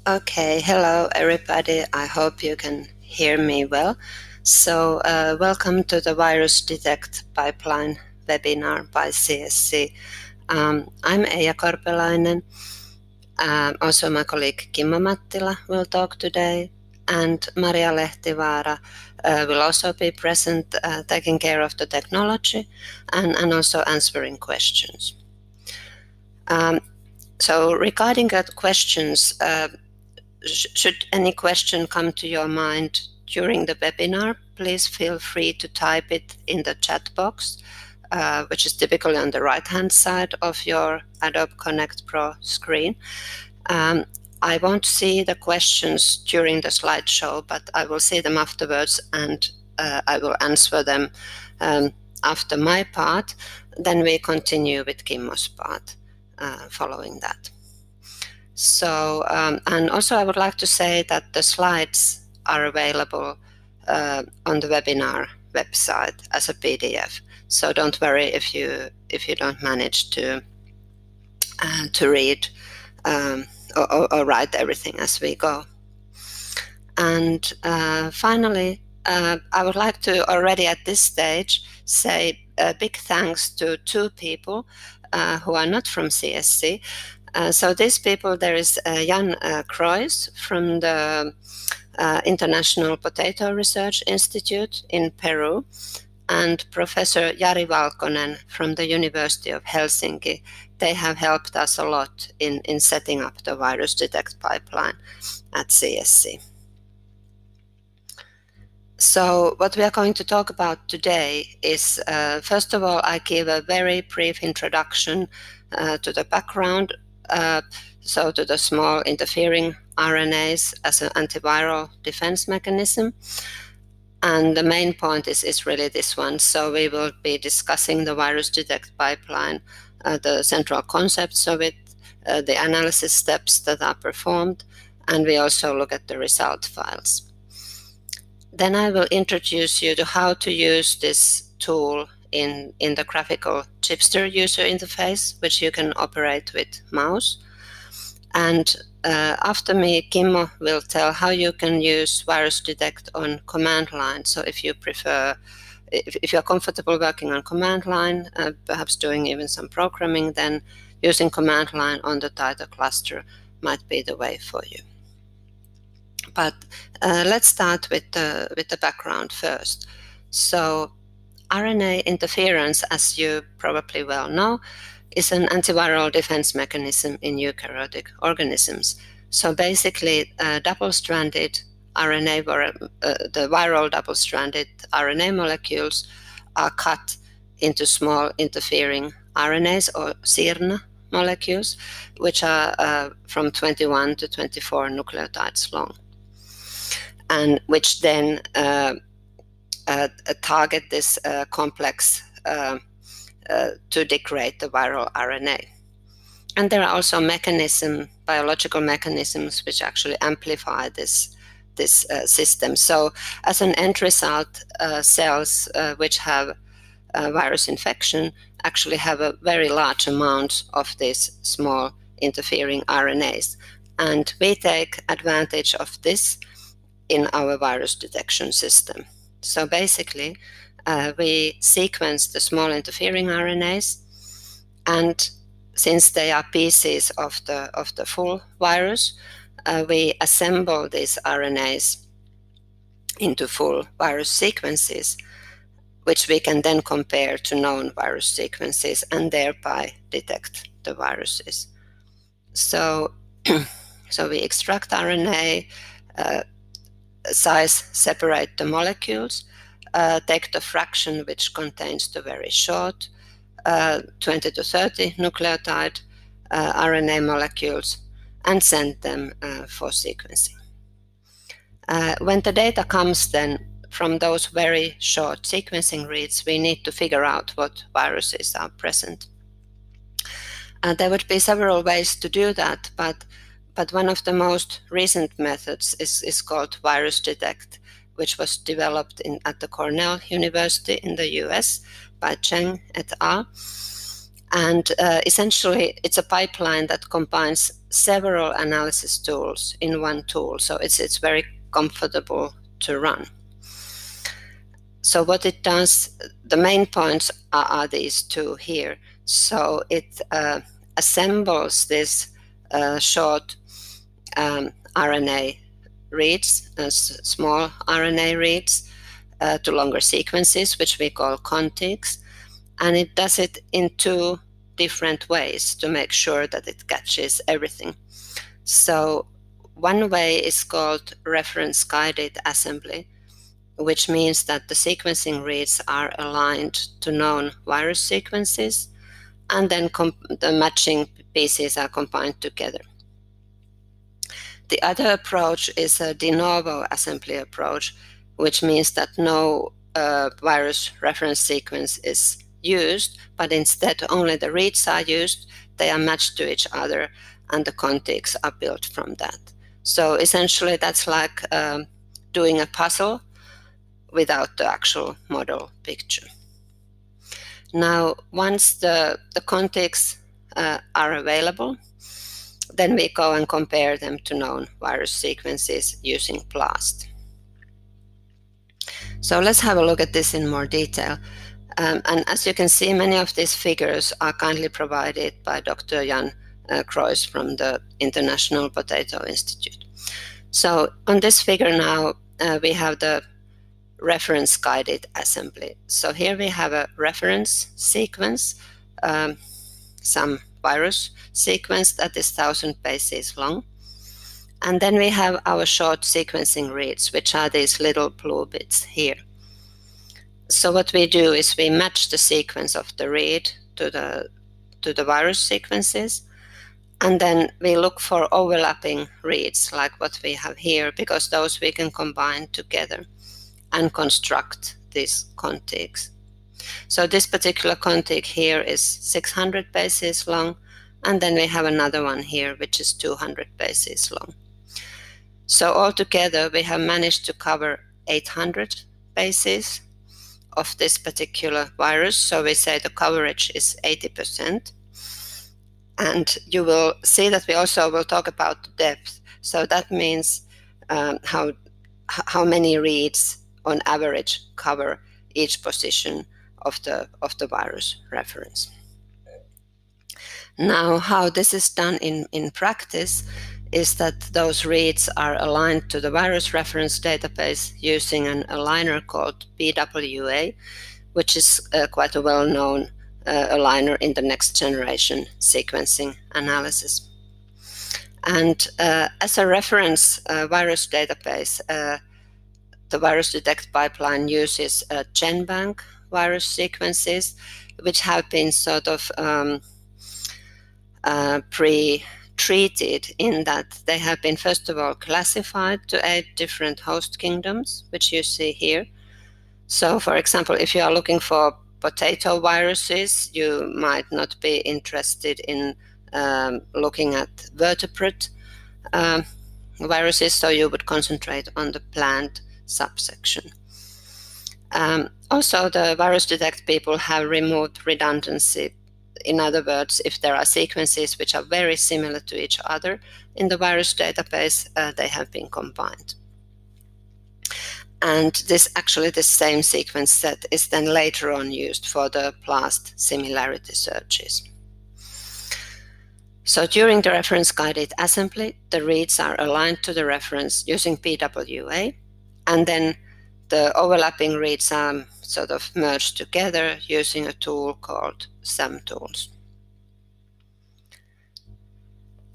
Okay, hello everybody. I hope you can hear me well. So, welcome to the VirusDetect pipeline webinar by CSC. I'm Eija Korpelainen. Also, my colleague Kimmo Mattila will talk today, and Maria Lehtivaara will also be present, taking care of the technology and also answering questions. So, regarding that questions, should any question come to your mind during the webinar, please feel free to type it in the chat box, which is typically on the right-hand side of your Adobe Connect Pro screen. I won't see the questions during the slideshow, but I will see them afterwards, and I will answer them after my part. Then we continue with Kimmo's part following that. So, and also I would like to say that the slides are available on the webinar website as a PDF. So don't worry if you don't manage to read or write everything as we go. And finally, I would like to already at this stage say a big thanks to two people who are not from CSC. So these people, there is Jan Kreuz from the International Potato Research Institute in Peru, and Professor Jari Valkonen from the University of Helsinki. They have helped us a lot in setting up the VirusDetect pipeline at CSC. So what we are going to talk about today is, first of all, I give a very brief introduction to the background, so to the small interfering RNAs as an antiviral defense mechanism. And the main point is really this one. So we will be discussing the VirusDetect pipeline, the central concepts of it, the analysis steps that are performed, and we also look at the result files. Then I will introduce you to how to use this tool in the graphical Chipster user interface, which you can operate with mouse. And after me, Kimmo will tell how you can use VirusDetect on command line. So if you prefer, if you're comfortable working on command line, perhaps doing even some programming, then using command line on the Taito cluster might be the way for you. But let's start with the background first. So RNA interference, as you probably well know, is an antiviral defense mechanism in eukaryotic organisms. So basically, double-stranded RNA, the viral double-stranded RNA molecules are cut into small interfering RNAs or siRNA molecules, which are from 21 to 24 nucleotides long, and which then target this complex to degrade the viral RNA. And there are also biological mechanisms, which actually amplify this system. So as an end result, cells which have virus infection actually have a very large amount of these small interfering RNAs. And we take advantage of this in our virus detection system. So basically, we sequence the small interfering RNAs, and since they are pieces of the full virus, we assemble these RNAs into full virus sequences, which we can then compare to known virus sequences and thereby detect the viruses. So, so we extract RNA, size separate the molecules, take the fraction which contains the very short 20 to 30 nucleotide RNA molecules, and send them for sequencing. When the data comes then from those very short sequencing reads, we need to figure out what viruses are present. There would be several ways to do that, but one of the most recent methods is called VirusDetect, which was developed at the Cornell University in the US by Cheng et al. And essentially, it's a pipeline that combines several analysis tools in one tool, so it's very comfortable to run. So what it does, the main points are these two here. So it assembles this short RNA reads, small RNA reads, to longer sequences, which we call contigs, and it does it in two different ways to make sure that it catches everything. So one way is called reference-guided assembly, which means that the sequencing reads are aligned to known virus sequences, and then the matching pieces are combined together. The other approach is a de novo assembly approach, which means that no virus reference sequence is used, but instead only the reads are used, they are matched to each other, and the contigs are built from that. So essentially that's like doing a puzzle without the actual model picture. Now, once the contigs are available, then we go and compare them to known virus sequences using BLAST. So let's have a look at this in more detail. And as you can see, many of these figures are kindly provided by Dr. Jan Kroes from the International Potato Institute. So on this figure now, we have the reference-guided assembly. So here we have a reference sequence, some virus sequence that is 1,000 bases long. And then we have our short sequencing reads, which are these little blue bits here. So what we do is we match the sequence of the read to the virus sequences, and then we look for overlapping reads like what we have here, because those we can combine together and construct these contigs. So this particular contig here is 600 bases long, and then we have another one here which is 200 bases long. So altogether we have managed to cover 800 bases of this particular virus, so we say the coverage is 80%. And you will see that we also will talk about the depth. So that means how many reads on average cover each position of the virus reference. Now, how this is done in practice is that those reads are aligned to the virus reference database using an aligner called BWA, which is quite a well-known aligner in the next generation sequencing analysis. And as a reference virus database, the VirusDetect pipeline uses GenBank virus sequences, which have been sort of pre-treated in that they have been, first of all, classified to 8 different host kingdoms, which you see here. So, for example, if you are looking for potato viruses, you might not be interested in looking at vertebrate viruses, so you would concentrate on the plant subsection. Also, the VirusDetect people have removed redundancy. In other words, if there are sequences which are very similar to each other in the virus database, they have been combined. And this same sequence set is then later on used for the BLAST similarity searches. So during the reference-guided assembly, the reads are aligned to the reference using BWA, and then the overlapping reads are sort of merged together using a tool called SAMtools.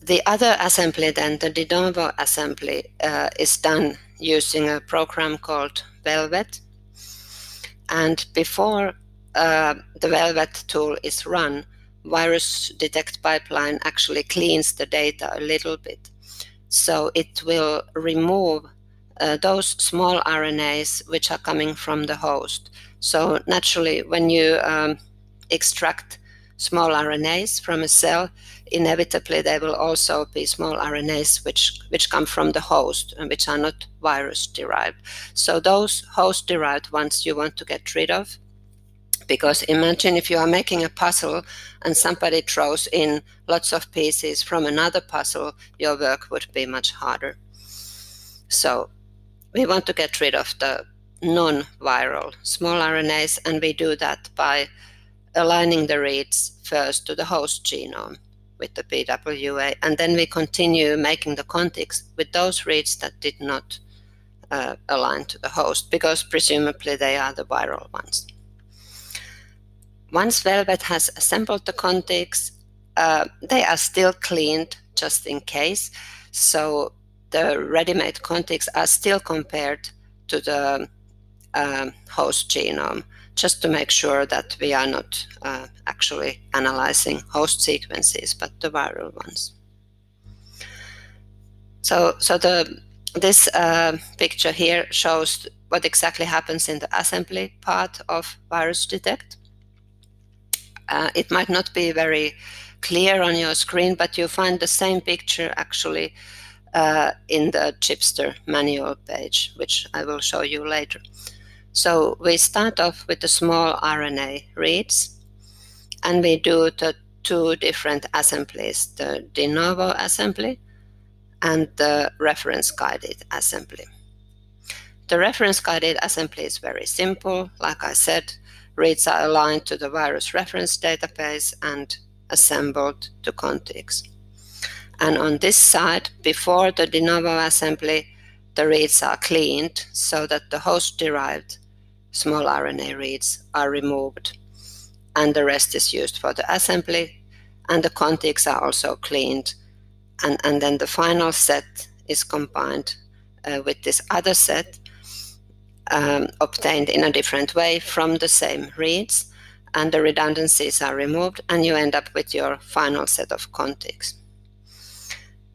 The other assembly then, the de novo assembly, is done using a program called Velvet. And before the Velvet tool is run, VirusDetect pipeline actually cleans the data a little bit. So it will remove those small RNAs which are coming from the host. So naturally, when you extract small RNAs from a cell, inevitably there will also be small RNAs which come from the host and which are not virus derived. So those host derived ones you want to get rid of Because imagine if you are making a puzzle and somebody throws in lots of pieces from another puzzle, your work would be much harder. So we want to get rid of the non-viral small RNAs, and we do that by aligning the reads first to the host genome with the PWA, and then we continue making the contigs with those reads that did not align to the host, because presumably they are the viral ones. Once Velvet has assembled the contigs, they are still cleaned just in case. So the ready-made contigs are still compared to the host genome, just to make sure that we are not actually analyzing host sequences, but the viral ones. So this picture here shows what exactly happens in the assembly part of VirusDetect. It might not be very clear on your screen, but you find the same picture actually in the Chipster manual page, which I will show you later. So we start off with the small RNA reads, and we do the two different assemblies, the de novo assembly and the reference-guided assembly. The reference-guided assembly is very simple. Like I said, reads are aligned to the virus reference database and assembled to contigs. And on this side, before the de novo assembly, the reads are cleaned so that the host-derived small RNA reads are removed, and the rest is used for the assembly, and the contigs are also cleaned, and then the final set is combined with this other set obtained in a different way from the same reads, and the redundancies are removed, and you end up with your final set of contigs.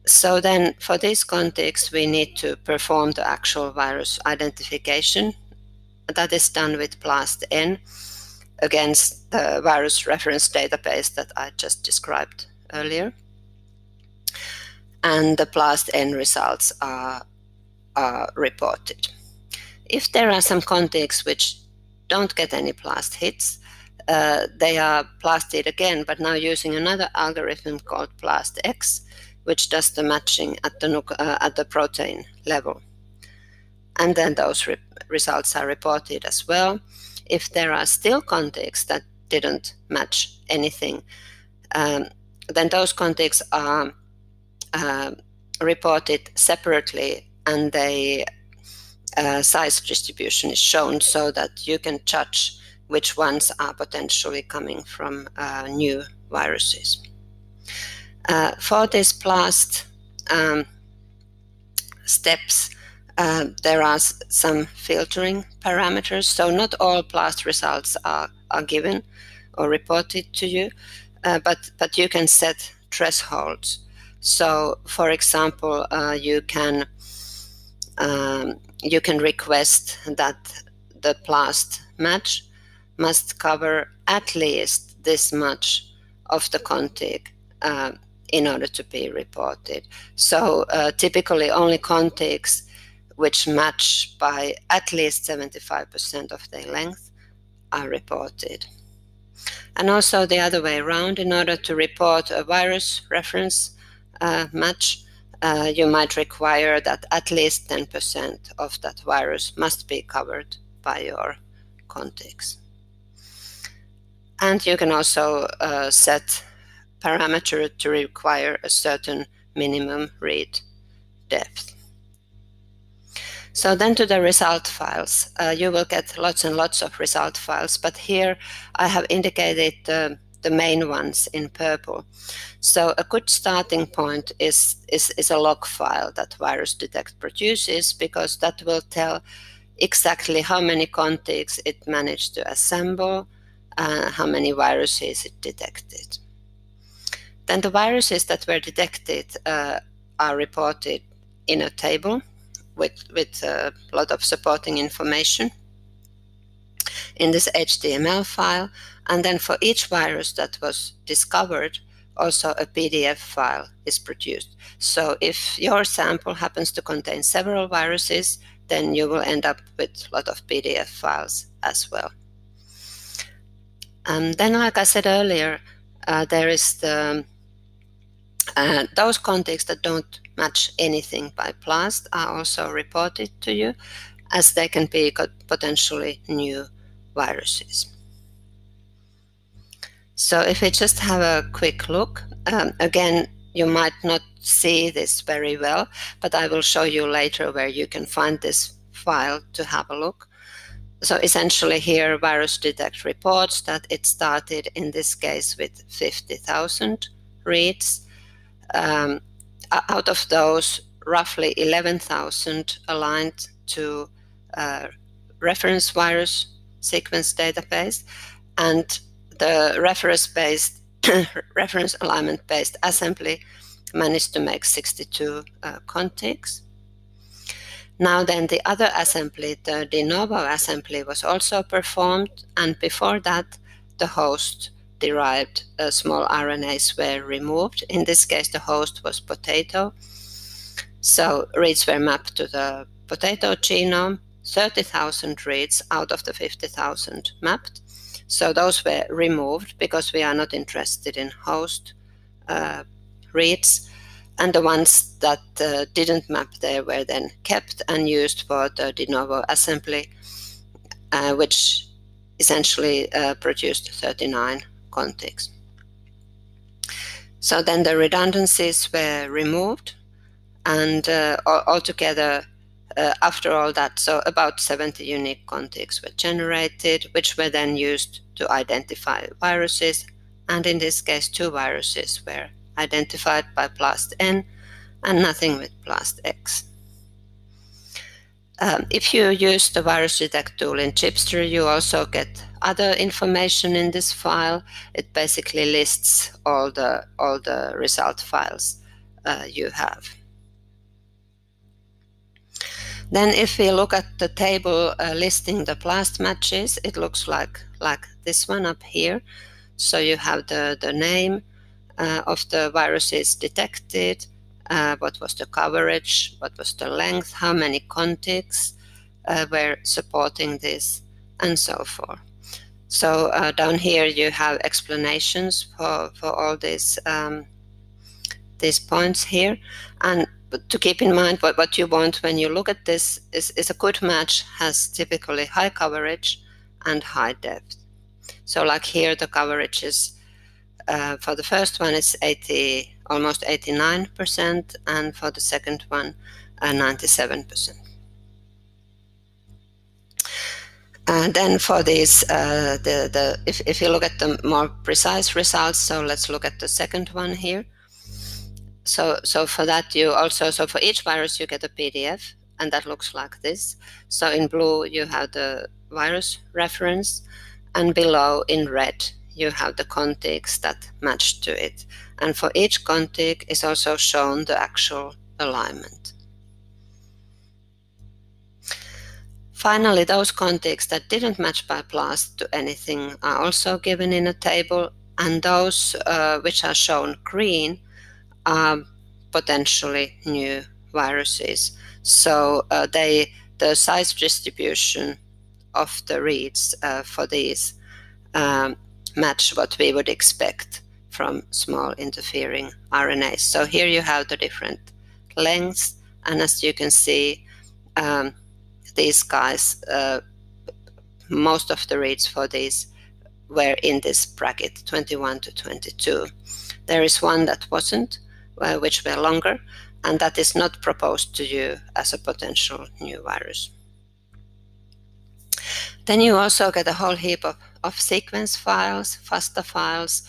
So then for these contigs, we need to perform the actual virus identification. That is done with BLAST-N against the virus reference database that I just described earlier. And the BLAST-N results are reported. If there are some contigs which don't get any BLAST hits, they are blasted again, but now using another algorithm called BLAST-X, which does the matching at the protein level. And then those results are reported as well. If there are still contigs that didn't match anything, then those contigs are reported separately, and the size distribution is shown so that you can judge which ones are potentially coming from new viruses. For this BLAST steps, there are some filtering parameters, so not all BLAST results are given or reported to you, but you can set thresholds. So, for example, you can request that the BLAST match must cover at least this much of the contig in order to be reported. So typically only contigs which match by at least 75% of their length are reported. And also the other way around, in order to report a virus reference match, you might require that at least 10% of that virus must be covered by your contigs. And you can also set parameter to require a certain minimum read depth. So then to the result files. You will get lots and lots of result files, but here I have indicated the main ones in purple. So a good starting point is a log file that VirusDetect produces, because that will tell exactly how many contigs it managed to assemble, how many viruses it detected. Then the viruses that were detected are reported in a table with a lot of supporting information in this HTML file. And then for each virus that was discovered, also a PDF file is produced. So if your sample happens to contain several viruses, then you will end up with a lot of PDF files as well. Then, like I said earlier, there is the those contigs that don't match anything by BLAST are also reported to you, as they can be potentially new viruses. So if we just have a quick look, again, you might not see this very well, but I will show you later where you can find this file to have a look. So essentially here VirusDetect reports that it started in this case with 50,000 reads. Out of those, roughly 11,000 aligned to reference virus sequence database, and the reference alignment-based assembly managed to make 62 contigs. Now then, the other assembly, the de novo assembly, was also performed, and before that, the host-derived small RNAs were removed. In this case, the host was Taito. So reads were mapped to the potato genome, 30,000 reads out of the 50,000 mapped. So those were removed because we are not interested in host reads. And the ones that didn't map there were then kept and used for the de novo assembly, which essentially produced 39 contigs. So then the redundancies were removed, and altogether, after all that, so about 70 unique contigs were generated, which were then used to identify viruses, and in this case 2 viruses were identified by BLAST-N and nothing with BLAST-X. If you use the VirusDetect tool in Chipster, you also get other information in this file. It basically lists all the result files you have. Then if we look at the table listing the BLAST matches, it looks like this one up here. So you have the name of the viruses detected, what was the coverage, what was the length, how many contigs were supporting this, and so forth. So down here you have explanations for all these points here. And to keep in mind what you want when you look at this is a good match has typically high coverage and high depth. So like here the coverage is for the first one it's almost 89%, and for the second one 97%. And then for these, if you look at the more precise results, so let's look at the second one here. So for that you also, so for each virus you get a PDF, and that looks like this. So in blue you have the virus reference, and below in red you have the contigs that match to it. And for each contig is also shown the actual alignment. Finally, those contigs that didn't match by BLAST to anything are also given in a table, and those which are shown green are potentially new viruses. So the size distribution of the reads for these match what we would expect from small interfering RNAs. So here you have the different lengths, and as you can see, these guys, most of the reads for these were in this bracket, 21 to 22. There is one that wasn't, which were longer, and that is not proposed to you as a potential new virus. Then you also get a whole heap of sequence files, FASTA files,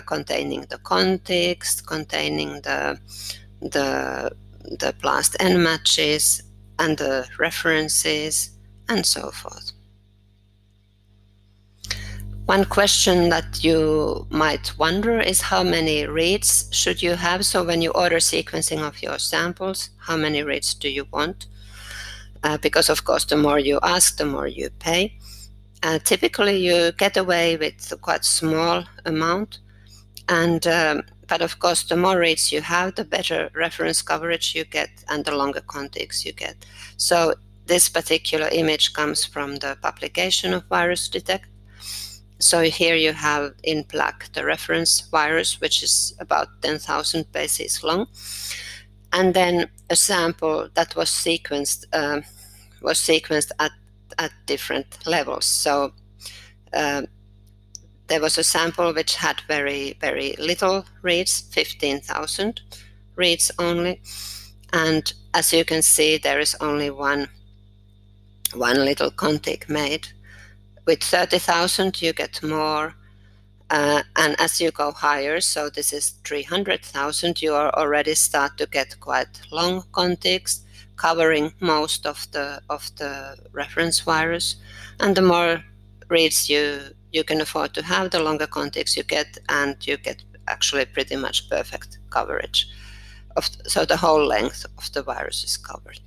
containing the contigs, containing the BLAST-N matches, and the references, and so forth. One question that you might wonder is how many reads should you have? So when you order sequencing of your samples, how many reads do you want? Because of course the more you ask, the more you pay. Typically you get away with a quite small amount, and but of course the more reads you have, the better reference coverage you get and the longer contigs you get. So this particular image comes from the publication of VirusDetect, So here you have in black the reference virus, which is about 10,000 bases long, and then a sample that was sequenced at different levels. So there was a sample which had very, very little reads, 15,000 reads only, and as you can see, there is only one little contig made. With 30,000 you get more, and as you go higher, so this is 300,000, you are already start to get quite long contigs covering most of the reference virus, and the more reads you can afford to have, the longer contigs you get, and you get actually pretty much perfect coverage so the whole length of the virus is covered.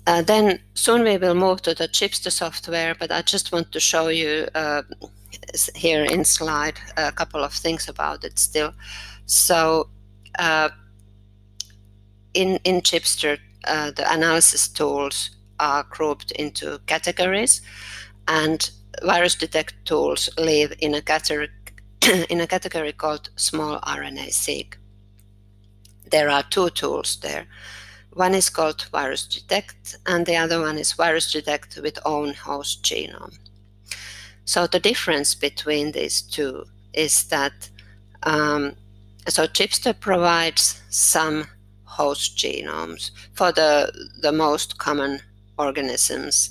Then soon we will move to the Chipster software, but I just want to show you here in slide a couple of things about it still. So in Chipster, the analysis tools are grouped into categories, and VirusDetect tools live in a category in a category called small RNA-seq. There are two tools there. One is called VirusDetect, and the other one is VirusDetect with own host genome. So the difference between these two is that so Chipster provides some host genomes for the most common organisms,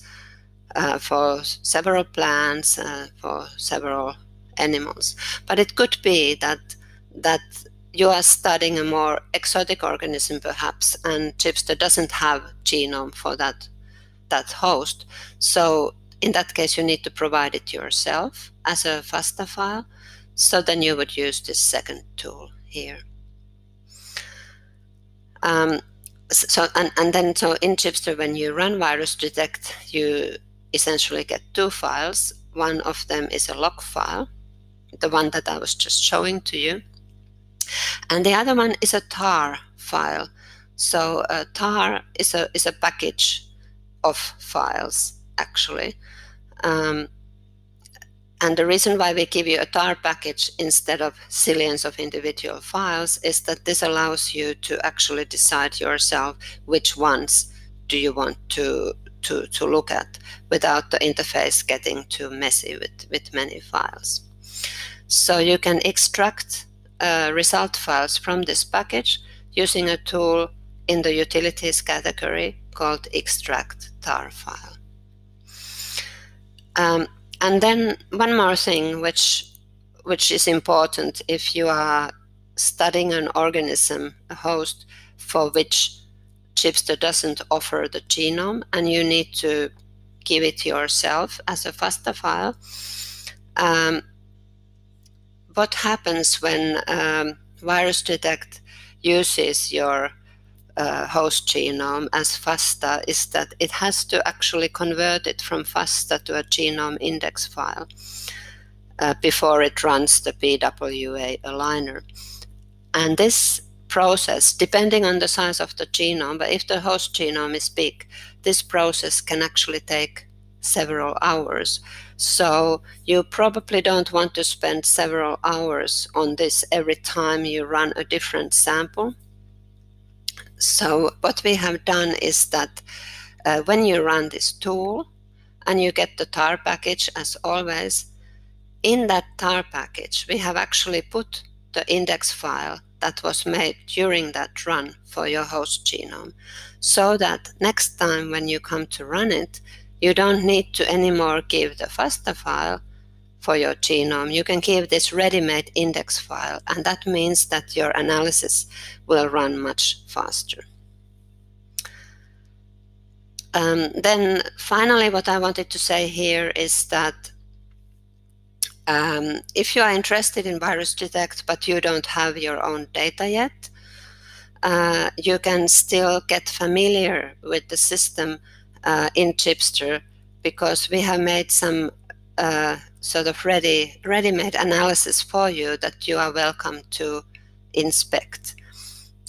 for several plants, for several animals. But it could be that you are studying a more exotic organism perhaps, and Chipster doesn't have genome for that host. So in that case, you need to provide it yourself as a FASTA file. So then you would use this second tool here. So in Chipster, when you run VirusDetect, you essentially get two files. One of them is a log file, the one that I was just showing to you, and the other one is a tar file. So a tar is a package of files actually. And the reason why we give you a tar package instead of zillions of individual files is that this allows you to actually decide yourself which ones do you want to look at without the interface getting too messy with many files. So you can extract result files from this package using a tool in the utilities category called extract tar file. And then one more thing which is important if you are studying an organism, a host for which Chipster doesn't offer the genome, and you need to give it yourself as a FASTA file. What happens when VirusDetect uses your host genome as FASTA is that it has to actually convert it from FASTA to a genome index file before it runs the PWA aligner. And this process, depending on the size of the genome, but if the host genome is big, this process can actually take several hours. So you probably don't want to spend several hours on this every time you run a different sample. So what we have done is that when you run this tool and you get the tar package as always, in that tar package we have actually put the index file that was made during that run for your host genome, so that next time when you come to run it, you don't need to anymore give the FASTA file for your genome. You can give this ready-made index file, and that means that your analysis will run much faster. Then finally, what I wanted to say here is that if you are interested in VirusDetect but you don't have your own data yet, you can still get familiar with the system in Chipster, because we have made some sort of ready-made analysis for you that you are welcome to inspect.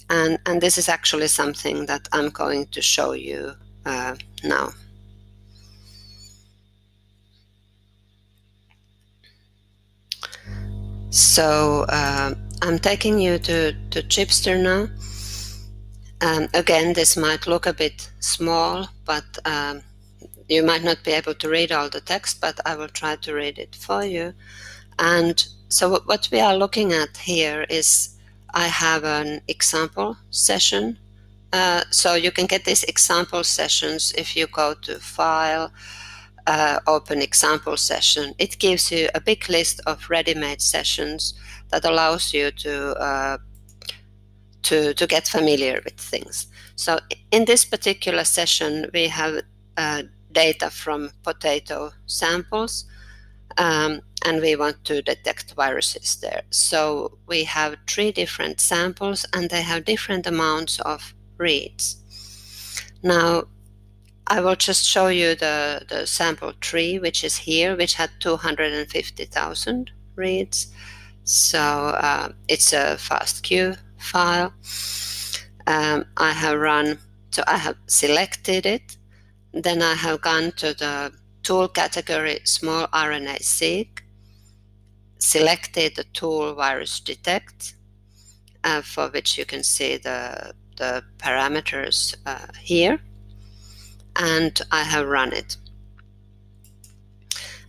And this is actually something that I'm going to show you now. So I'm taking you to Chipster now. Again, this might look a bit small, but you might not be able to read all the text, but I will try to read it for you. And so what we are looking at here is I have an example session. So you can get these example sessions if you go to File, Open Example Session. It gives you a big list of ready-made sessions that allows you to get familiar with things. So in this particular session, we have data from potato samples, and we want to detect viruses there. So we have 3 different samples, and they have different amounts of reads. Now, I will just show you the sample 3, which is here, which had 250,000 reads. So it's a FASTQ file. I have selected it. Then I have gone to the tool category small RNA-seq, selected the tool VirusDetect, for which you can see the parameters here, and I have run it.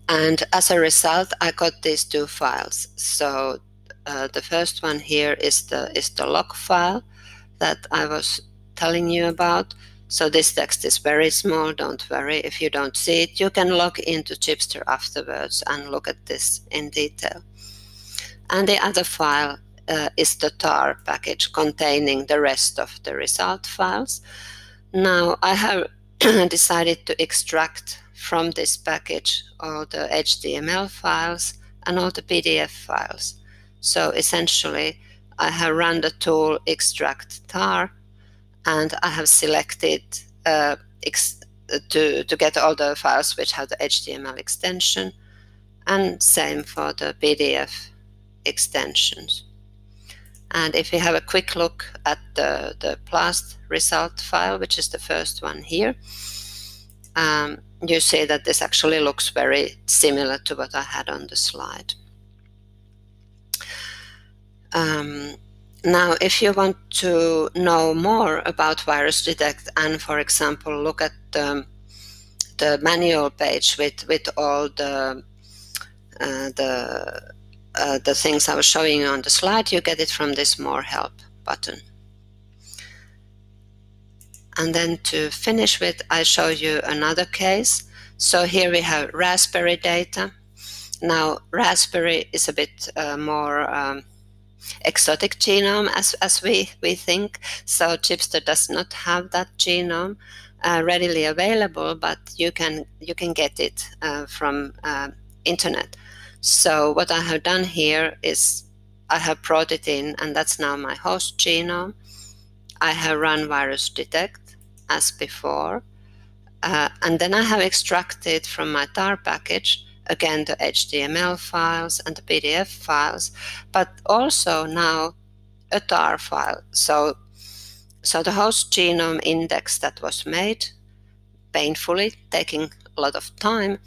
And as a result, I got these 2 files. So the first one here is the log file that I was telling you about. So this text is very small, don't worry if you don't see it. You can log into Chipster afterwards and look at this in detail. And the other file is the tar package containing the rest of the result files. Now I have decided to extract from this package all the HTML files and all the PDF files. So essentially I have run the tool extract tar, and I have selected to get all the files which have the HTML extension, and same for the PDF extensions. And if we have a quick look at the blast result file, which is the first one here, you see that this actually looks very similar to what I had on the slide. Now, if you want to know more about VirusDetect and, for example, look at the manual page with all the things I was showing you on the slide, you get it from this More Help button. And then to finish with, I show you another case. So here we have raspberry data. Now, raspberry is a bit more exotic genome as we think. So Chipster does not have that genome readily available, but you can get it from internet. So what I have done here is I have brought it in, and that's now my host genome. I have run VirusDetect as before, and then I have extracted from my tar package again the HTML files and the PDF files, but also now a tar file. So the host genome index that was made, painfully taking a lot of time,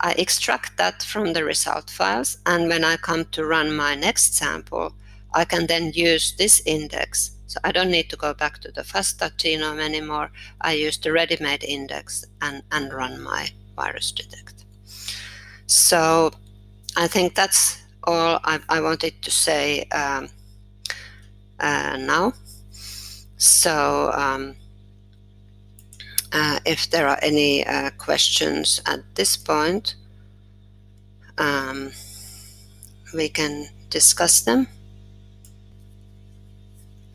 I extract that from the result files, and when I come to run my next sample, I can then use this index. So I don't need to go back to the FAST.genome anymore. I use the ready-made index and run my VirusDetect. So I think that's all I wanted to say now. So if there are any questions at this point, we can discuss them.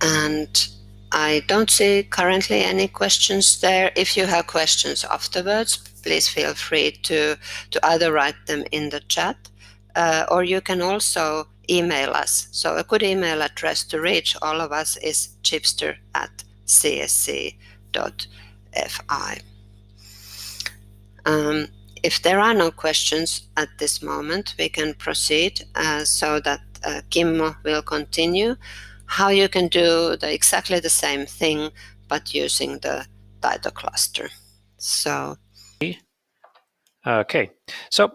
And I don't see currently any questions there. If you have questions afterwards, please feel free to either write them in the chat, or you can also email us. So a good email address to reach all of us is chipster@csc.fi. If there are no questions at this moment, we can proceed so that Kimmo will continue how you can do exactly the same thing, but using the Taito cluster. So, okay, so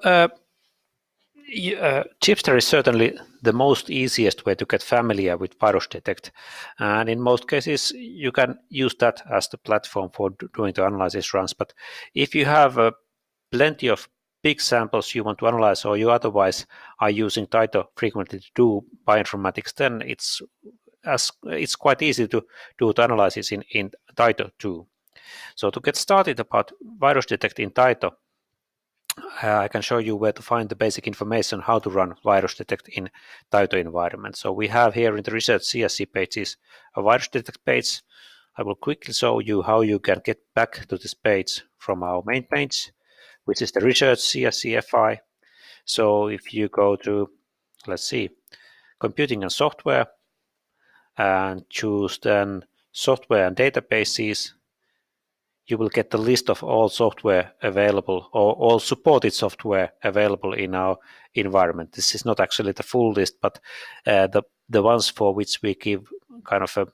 Chipster is certainly the most easiest way to get familiar with VirusDetect, and in most cases you can use that as the platform for doing the analysis runs. But if you have plenty of big samples you want to analyze, or you otherwise are using Taito frequently to do bioinformatics, then it's quite easy to do the analysis in Taito too. So to get started about VirusDetect in Taito, I can show you where to find the basic information how to run VirusDetect in Taito environment. So we have here in the research CSC pages a VirusDetect page. I will quickly show you how you can get back to this page from our main page, which is the research CSC FI. So if you go to, let's see, computing and software, and choose then software and databases, you will get the list of all software available, or all supported software available in our environment. This is not actually the full list, but the ones for which we give kind of a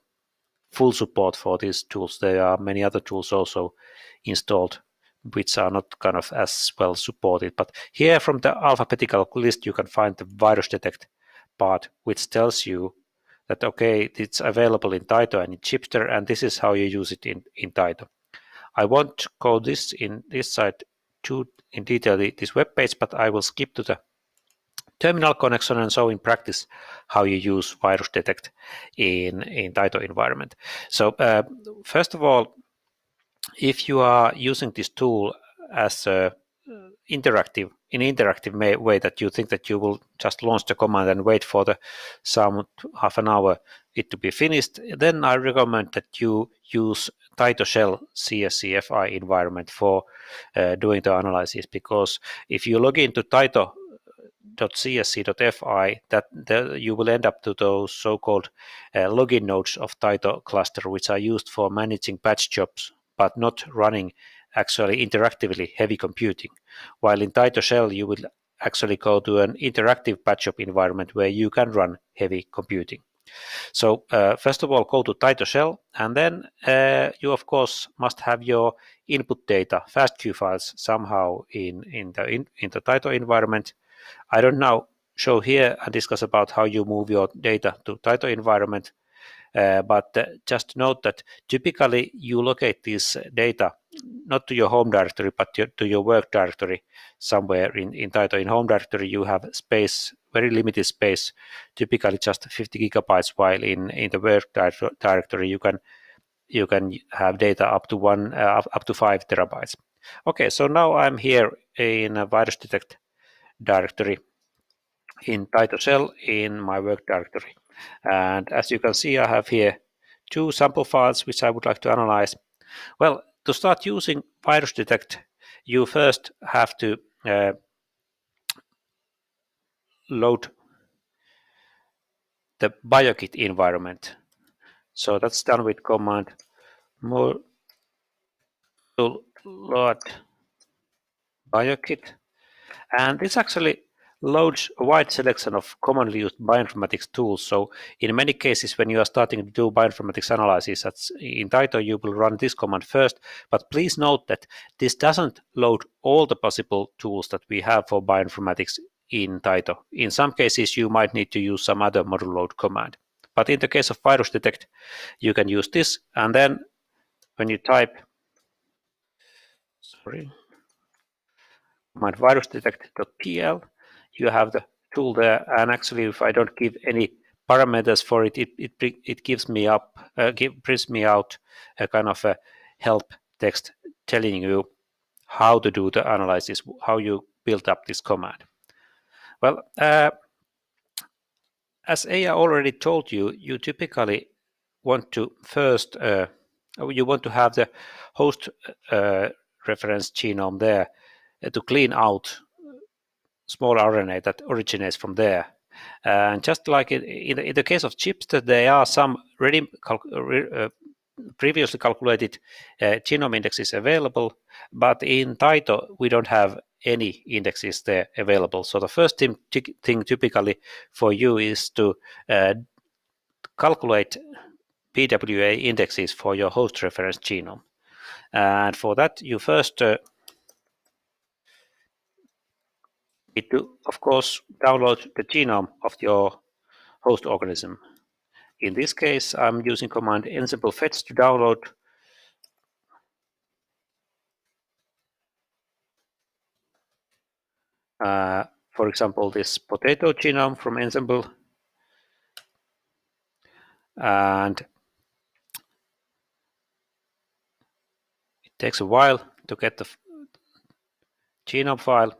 full support for these tools. There are many other tools also installed which are not kind of as well supported. But here from the alphabetical list you can find the VirusDetect part, which tells you that okay, it's available in Taito and in Chipster, and this is how you use it in Taito. I won't go this in this side too in detail this web page, but I will skip to the terminal connection and show in practice how you use VirusDetect in Taito environment. So first of all, if you are using this tool as a interactive way, that you think that you will just launch the command and wait for the some half an hour it to be finished, then I recommend that you use Taito shell CSC FI environment for doing the analysis, because if you log into Taito.csc.fi, you will end up to those so-called login nodes of Taito cluster, which are used for managing batch jobs but not running actually interactively heavy computing. While in Taito shell you will actually go to an interactive batch job environment where you can run heavy computing. So first of all, go to Taito shell, and then you of course must have your input data, FASTQ files, somehow in the Taito environment. I don't now show here and discuss about how you move your data to Taito environment, but just note that typically you locate this data not to your home directory, but to your work directory somewhere in Taito. In home directory you have space, very limited space, typically just 50 gigabytes, while in the work directory you can have data up to 5 terabytes. Okay, so now I'm here in a VirusDetect directory in Taito shell in my work directory. And as you can see, I have here 2 sample files which I would like to analyze. Well, to start using VirusDetect, you first have to load the BioKit environment. So that's done with command load BioKit. And this actually loads a wide selection of commonly used bioinformatics tools. So in many cases, when you are starting to do bioinformatics analysis in Taito, you will run this command first. But please note that this doesn't load all the possible tools that we have for bioinformatics in Taito. In some cases, you might need to use some other module load command. But in the case of VirusDetect, you can use this. And then when you type, command virusdetect.pl, you have the tool there, and actually if I don't give any parameters for it, it gives me prints me out a kind of a help text telling you how to do the analysis, how you build up this command. Well, as Eija already told you, you typically want to first you want to have the host reference genome there to clean out small RNA that originates from there. And just like in the case of Chipster, there are some previously calculated genome indexes available, but in Taito we don't have any indexes there available. So the first thing typically for you is to calculate PWA indexes for your host reference genome. And for that you first need to, of course, download the genome of your host organism. In this case, I'm using command ensemble fetch to download for example, this potato genome from ensemble, and it takes a while to get the genome file.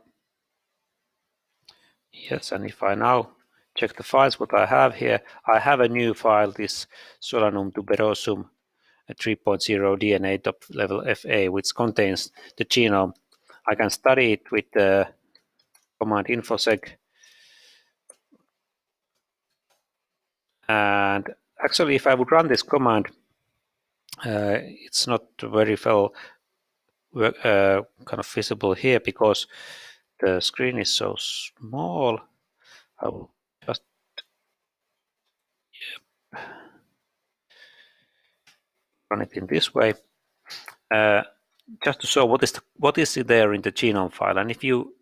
Yes, and if I now check the files what I have here, I have a new file, this Solanum tuberosum 3.0 DNA top level FA, which contains the genome. I can study it with the command infosec, and actually if I would run this command, it's not very well kind of visible here because the screen is so small. I will just run it in this way, just to show what is there in the genome file. And if you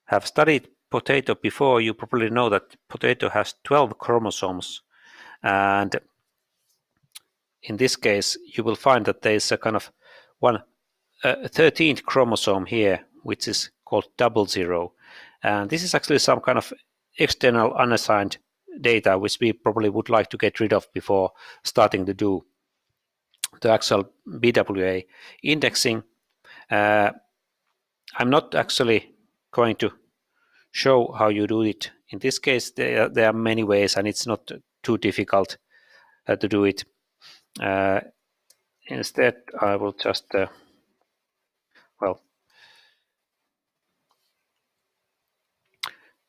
have studied potato before, you probably know that potato has 12 chromosomes, and in this case, you will find that there is a kind of 13th chromosome here, which is called 00. And this is actually some kind of external unassigned data, which we probably would like to get rid of before starting to do the actual BWA indexing. I'm not actually going to show how you do it. In this case, there are many ways, and it's not too difficult to do it. Instead, I will just,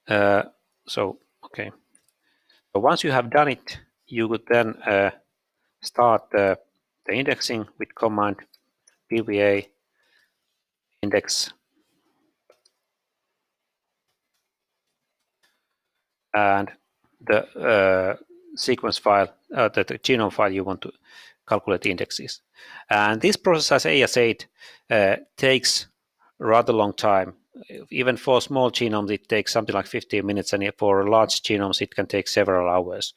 okay. So once you have done it, you would then start the indexing with command pva index, and the sequence file, the genome file you want to calculate indexes. And this process, as AS8, takes a rather long time. Even for small genomes, it takes something like 15 minutes, and for large genomes, it can take several hours.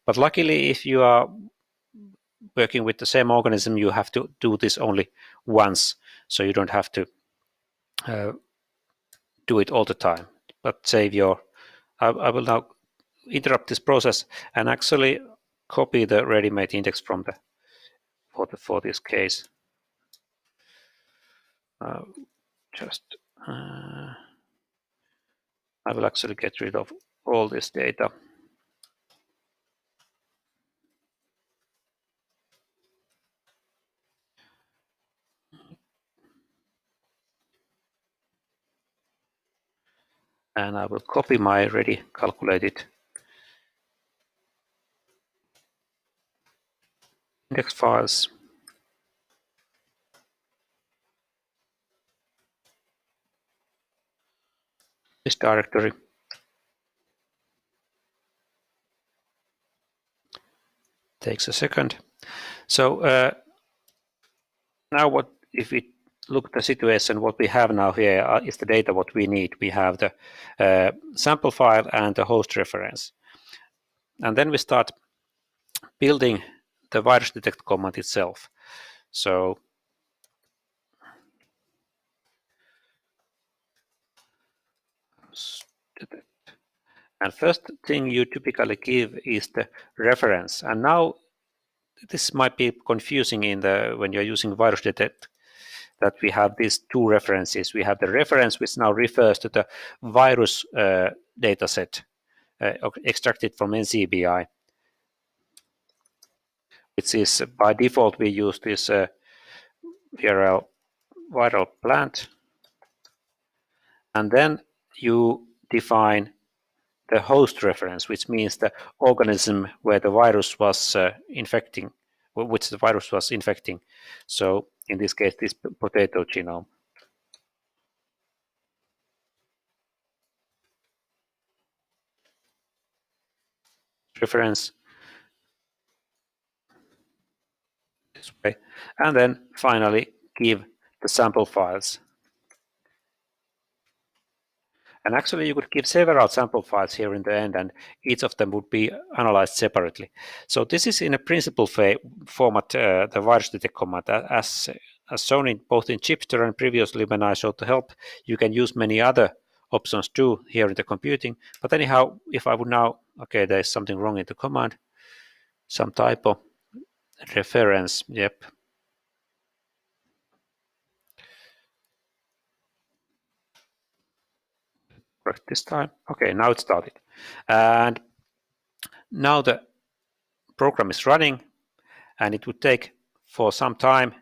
But luckily, if you are working with the same organism, you have to do this only once, so you don't have to do it all the time. But save your. I will now interrupt this process and actually copy the ready-made index from the for this case. I will actually get rid of all this data. And I will copy my ready calculated index files. This directory. Takes a second. So now what if we look at the situation, what we have now here is the data what we need. We have the sample file and the host reference. And then we start building the VirusDetect command itself. So and first thing you typically give is the reference. And now this might be confusing when you're using VirusDetect, that we have these two references. We have the reference which now refers to the virus dataset extracted from NCBI, which is by default we use this viral plant, and then you define the host reference, which means the organism where the virus was infecting, which the virus was infecting. So in this case, this potato genome. Reference this way, and then finally give the sample files. And actually, you could give several sample files here in the end, and each of them would be analyzed separately. So this is in a principal format, the VirusDetect command. As shown in both in Chipster and previously when I showed the help, you can use many other options too here in the computing. But anyhow, if I would now, okay, there's something wrong in the command, some typo, reference, yep. Correct this time. Okay, now it started. And now the program is running, and it would take for some time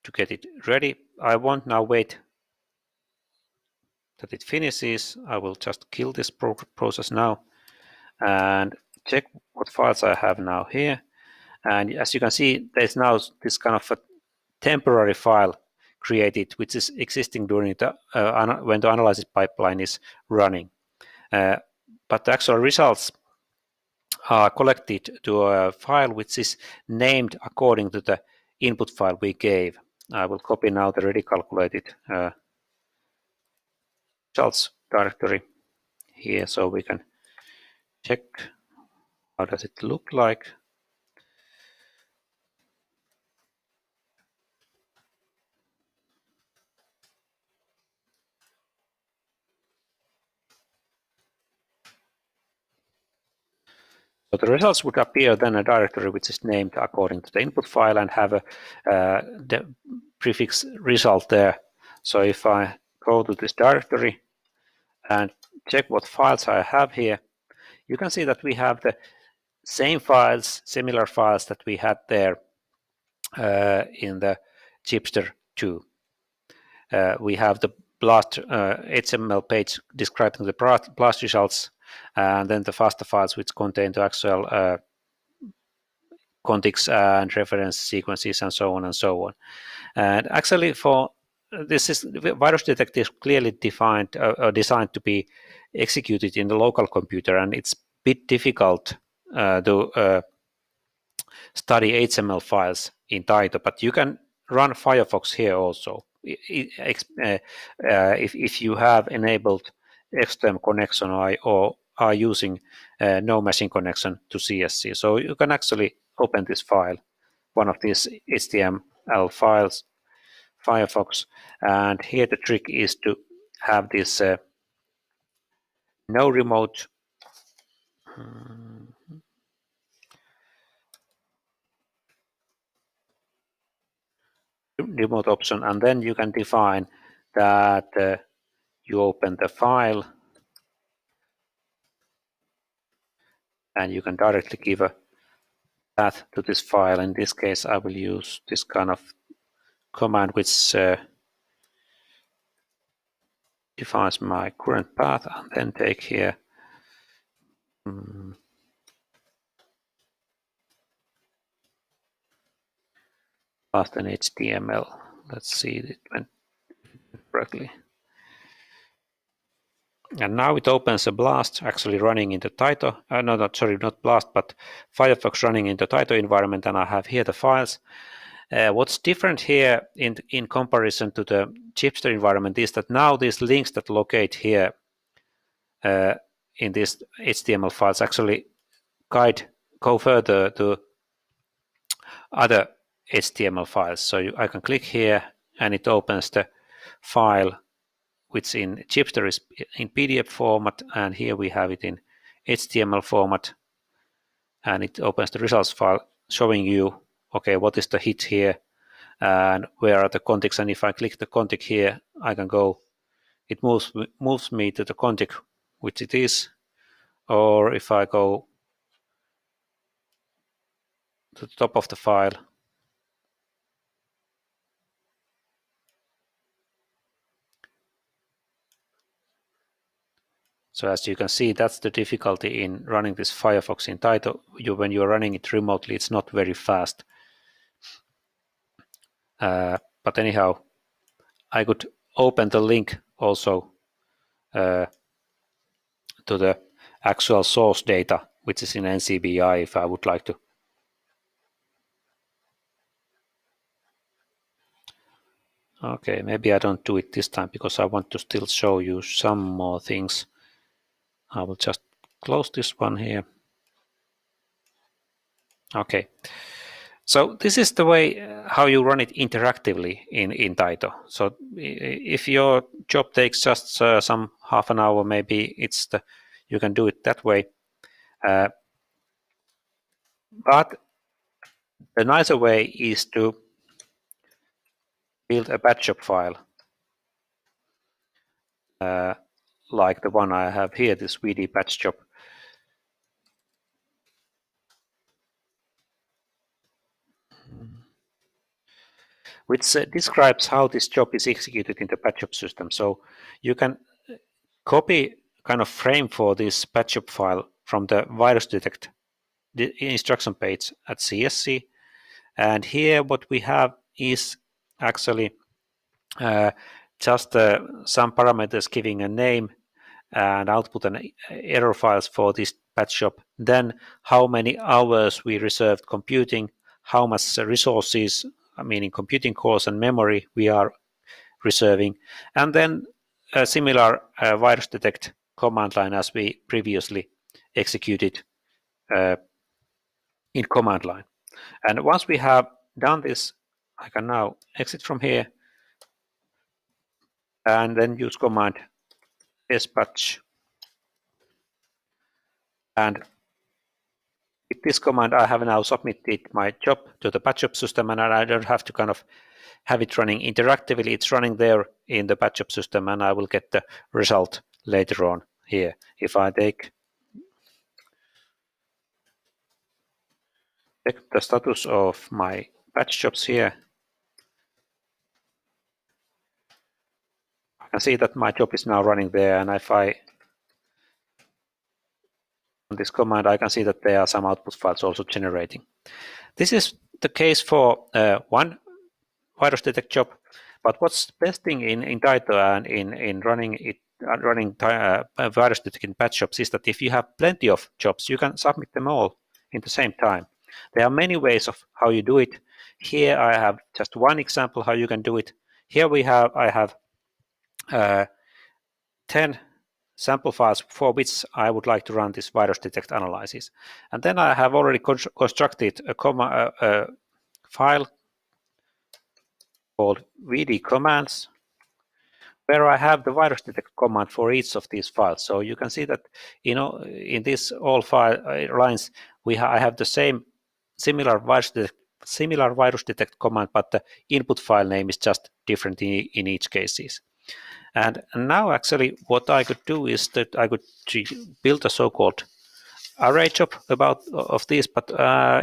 to get it ready. I won't now wait that it finishes. I will just kill this process now and check what files I have now here. And as you can see, there's now this kind of a temporary file created, which is existing during the when the analysis pipeline is running. But the actual results are collected to a file which is named according to the input file we gave. I will copy now the ready calculated results directory here so we can check how does it look like. So the results would appear then a directory which is named according to the input file and have a the prefix result there. So if I go to this directory and check what files I have here, you can see that we have the same files, similar files that we had there in the Chipster 2. We have the blast HTML page describing the blast results, and then the FASTA files which contain the actual contigs and reference sequences and so on and so on. And actually, for this is VirusDetect is clearly defined designed to be executed in the local computer, and it's a bit difficult to study HTML files in Taito, but you can run Firefox here also if you have enabled external connection or are using no machine connection to CSC. So you can actually open this file, one of these HTML files, Firefox, and here the trick is to have this no remote option, and then you can define that you open the file and you can directly give a path to this file. In this case, I will use this kind of command which defines my current path, and then take here path and HTML. Let's see if it went correctly. And now it opens a blast actually running in the Taito, not blast, but Firefox running in the Taito environment, and I have here the files. What's different here in comparison to the Chipster environment is that now these links that locate here in these HTML files actually go further to other HTML files. So I can click here and it opens the file which in Chipster is in PDF format, and here we have it in HTML format, and it opens the results file showing you, okay, what is the hit here and where are the contigs, and if I click the contig here, I can go, it moves me to the contig which it is, or if I go to the top of the file, so as you can see, that's the difficulty in running this Firefox in Taito. When you're running it remotely, it's not very fast. But anyhow, I could open the link also to the actual source data, which is in NCBI, if I would like to. Okay, maybe I don't do it this time because I want to still show you some more things. I will just close this one here. Okay. So this is the way how you run it interactively in Taito. So if your job takes just some half an hour, maybe you can do it that way. But the nicer way is to build a batch job file, like the one I have here, this VD batch job. Which describes how this job is executed in the batch job system. So you can copy kind of frame for this batch job file from the VirusDetect instruction page at CSC. And here what we have is actually just some parameters giving a name and output and error files for this batch job. Then how many hours we reserved computing, how much resources, meaning computing cores and memory we are reserving, and then a similar VirusDetect command line as we previously executed in command line. And once we have done this, I can now exit from here and then use command sbatch. And with this command, I have now submitted my job to the batch job system, and I don't have to kind of have it running interactively. It's running there in the batch job system, and I will get the result later on here. If I check the status of my batch jobs here, I can see that my job is now running there, and if I run this command, I can see that there are some output files also generating. This is the case for one VirusDetect job, but what's the best thing in Taito and in running VirusDetect in batch jobs is that if you have plenty of jobs, you can submit them all in the same time. There are many ways of how you do it. Here I have just one example how you can do it. Here I have 10 sample files for which I would like to run this VirusDetect analysis. And then I have already constructed a file called VD commands, where I have the VirusDetect command for each of these files. So you can see that in this all file lines, I have the similar VirusDetect command, but the input file name is just different in each cases. And now actually what I could do is that I could build a so-called array job of this, but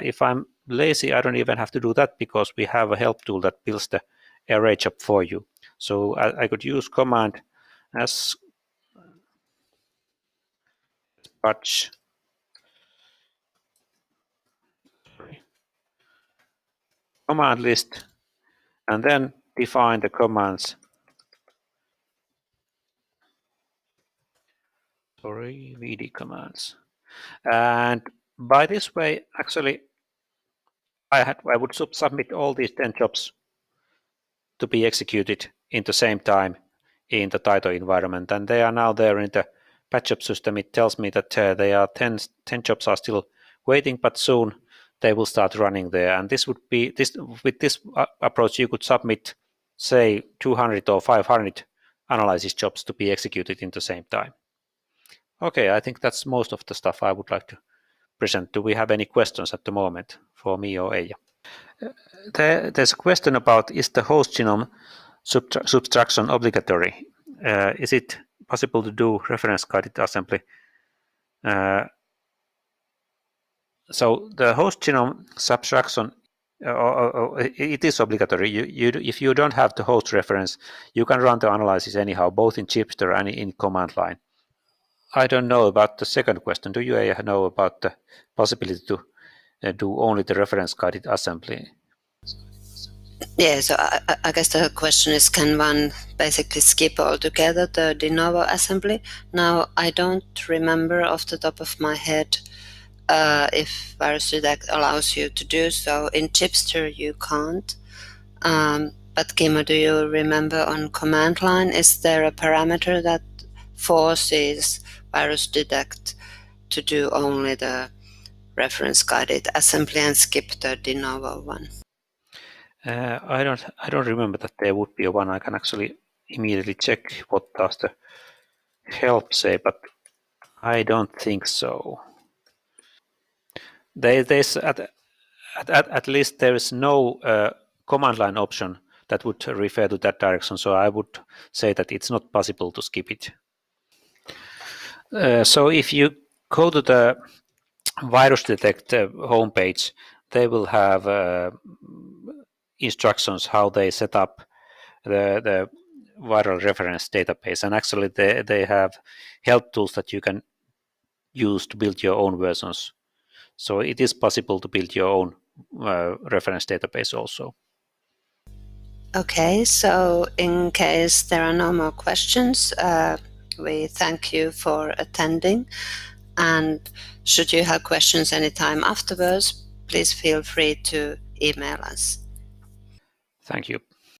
if I'm lazy, I don't even have to do that because we have a help tool that builds the array job for you. So I could use command as batch command list and then define the commands. VD commands. And by this way, actually, I would submit all these 10 jobs to be executed in the same time in the Taito environment. And they are now there in the batch job system. It tells me that there are 10 jobs are still waiting, but soon they will start running there. And this would be with this approach, you could submit, say, 200 or 500 analysis jobs to be executed in the same time. Okay, I think that's most of the stuff I would like to present. Do we have any questions at the moment for me or Eija? There's a question about, is the host genome subtraction obligatory? Is it possible to do reference-guided assembly? So the host genome subtraction, it is obligatory. If you don't have the host reference, you can run the analysis anyhow, both in Chipster and in command line. I don't know about the second question. Do you know about the possibility to do only the reference-guided assembly? Yeah, so I guess the question is, can one basically skip altogether the de novo assembly? Now, I don't remember off the top of my head if VirusDetect allows you to do so. In Chipster, you can't. But Kimmo, do you remember on command line, is there a parameter that forces VirusDetect to do only the reference guided assembly and skip the de novo one? I don't remember that there would be a one. I can actually immediately check what does the help say, but I don't think so. There's at least there is no command line option that would refer to that direction. So I would say that it's not possible to skip it. So if you go to the VirusDetect homepage, they will have instructions how they set up the viral reference database, and actually they have help tools that you can use to build your own versions. So it is possible to build your own reference database also. Okay, so in case there are no more questions, we thank you for attending, and should you have questions anytime afterwards, please feel free to email us. Thank you.